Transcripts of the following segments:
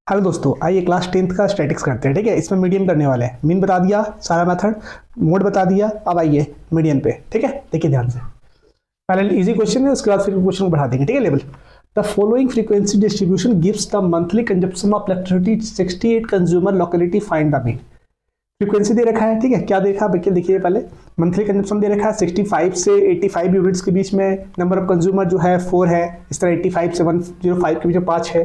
Hello दोस्तों, आइए class 10th का स्टैटिक्स करते हैं। ठीक है, इसमें मीडियन करने वाले हैं। मीन बता दिया, सारा मेथड, मोड बता दिया। अब आइए मीडियन पे। ठीक है, देखिए ध्यान से। पहले इजी क्वेश्चन है, उसके बाद फिर क्वेश्चन को बढ़ा देंगे। ठीक है, level the following frequency distribution gives the monthly consumption of electricity 68 consumer locality, find the mean. Frequency दे रखा है। ठीक है, क्या देखा देखिए पहले मंथली कंजप्शन दे रखा है 65 से 85 यूनिट्स के बीच में। नंबर ऑफ कंज्यूमर जो है 4 है। इस तरह 85 से 105 के बीच में 5 है,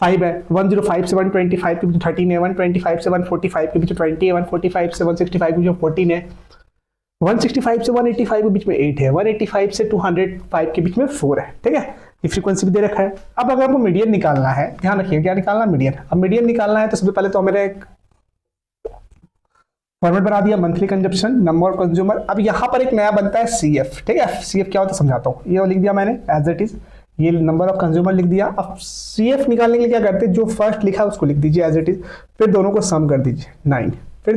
5 है। 105 से 125 के बीच 13 है। 125 से 145 के बीच 20 है। 145 से 165 के बीच 14 है। 165 से 185 के बीच में 8 है। 185 से 205 के बीच में 4 है। ठीक है, ये फ्रीक्वेंसी भी दे रखा है। अब अगर हमको मीडियन निकालना है, ध्यान रखिए क्या निकालना है, मीडियन। अब मीडियन निकालना है तो सबसे पहले तो मेरे एक फॉर्मेट बना दिया, monthly consumption, number of consumer. अब यहाँ पर एक नया बनता है CF। ठीक है, CF क्या होता है समझाता हूँ। ये लिख दिया मैंने एज इट इज, ये नंबर ऑफ कंज्यूमर लिख दिया। अब CF निकालने के लिए क्या करते हैं, जो फर्स्ट लिखा उसको लिख दीजिए एज इट इज, फिर दोनों को सम कर दीजिए 9। फिर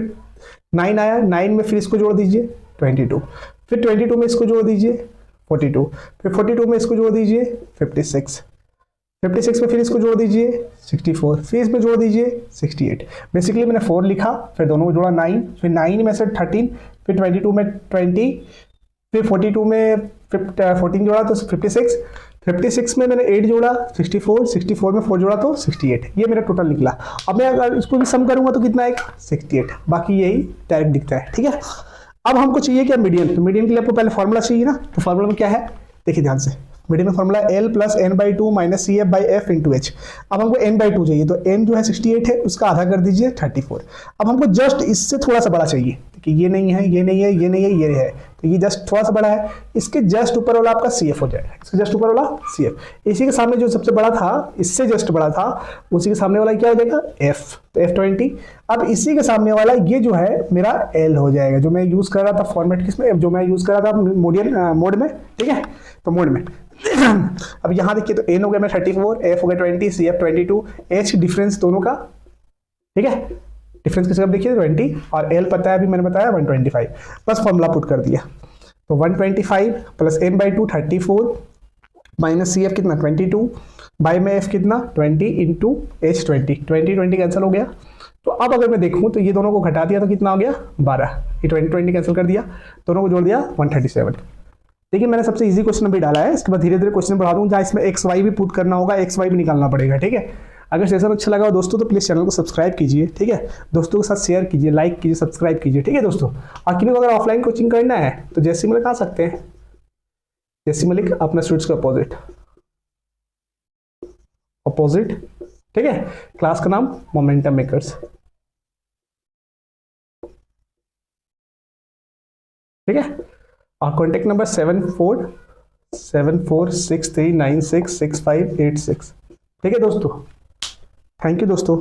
9 आया, 9 में फिर इसको जोड़ दीजिए 22, फिर 22 में इसको जोड़ दीजिए 42, फिर 42 में इसको जोड़ दीजिए 56, 56 में फिर इसको जोड़ दीजिए 64, फिर इसमें जोड़ दीजिए 68। बेसिकली मैंने 4 लिखा, फिर दोनों को जोड़ा 9, फिर 9 में से 13, फिर 22 में 20, फिर 42 में 14 जोड़ा तो 56, 56 में मैंने 8 जोड़ा 64, 64 में 4 जोड़ा तो 68। ये मेरा टोटल निकला। अब मैं अगर इसको भी सम करूंगा तो कितना आएगा 68। बाकी यही डायरेक्ट दिखता है। ठीक है, अब हमको चाहिए क्या, मीडियन। तो मीडियन के लिए आपको पहले फॉर्मूला चाहिए ना, तो फॉर्मूला में क्या है देखिए ध्यान से। मीडियन का formula L plus n/2 minus CF/F into H। अब हमको n/2 चाहिए, तो n जो है 68 है, उसका आधा कर दीजिए 34। अब हमको जस्ट इससे थोड़ा सा बड़ा चाहिए, कि ये नहीं है, ये नहीं है, ये नहीं है, ये है, तो ये जस्ट थोड़ा सा बड़ा है। इसके जस्ट ऊपर वाला आपका CF हो जाएगा, इसके जस्ट ऊपर वाला CF। इसी के सामने जो सबसे बड़ा था, इससे जस्ट बड़ा था, उसी के सामने वाला क्या हो जाएगा F, तो F20। अब इसी के सामने वाला ये जो है मेरा L हो जाएगा, जो मैं यूज कर रहा था फॉर्मेट किसमें, जो मैं यूज कर रहा था मोड में। ठीक है, तो मोड में अब यहां देखिए, तो n हो गया मैं 34, f हो गया 20, CF 22, h डिफरेंस दोनों का। ठीक है, डिफरेंस किसका देखिए 20, और l पता है अभी मैंने बताया 125। बस फॉर्मूला पुट कर दिया, तो 125 प्लस n/2 34 माइनस CF कितना 22 बाई में f कितना 20 इंटू h 20 20 कैंसिल हो गया। तो अब अगर मैं देखूं तो ये दोनों को घटा दिया तो कितना हो गया 12, ये 20 कैंसिल कर दिया, दोनों को जोड़ दिया 137। देखिए मैंने सबसे इजी क्वेश्चन अभी डाला है, इसके बाद धीरे धीरे क्वेश्चन बढ़ा दूं, जहाँ इसमें XY भी पुट करना होगा, XY भी निकालना पड़ेगा। ठीक है, अगर सेशन अच्छा लगा हो दोस्तों तो प्लीज़ चैनल को सब्सक्राइब कीजिए। ठीक है, दोस्तों के साथ शेयर कीजिए, लाइक कीजिए, सब्सक्राइब कीजिए। ठीक है दोस्तों, और किन्हीं को अगर ऑफलाइन कोचिंग करना है तो जैसी मलिक आ सकते हैं। जैसी मलिक अपना स्टूडेंट्स के अपोजिट। ठीक है, क्लास का नाम मोमेंटम मेकर्स। ठीक है, और कॉन्टेक्ट नंबर 7463966586। ठीक है दोस्तों, थैंक यू दोस्तों।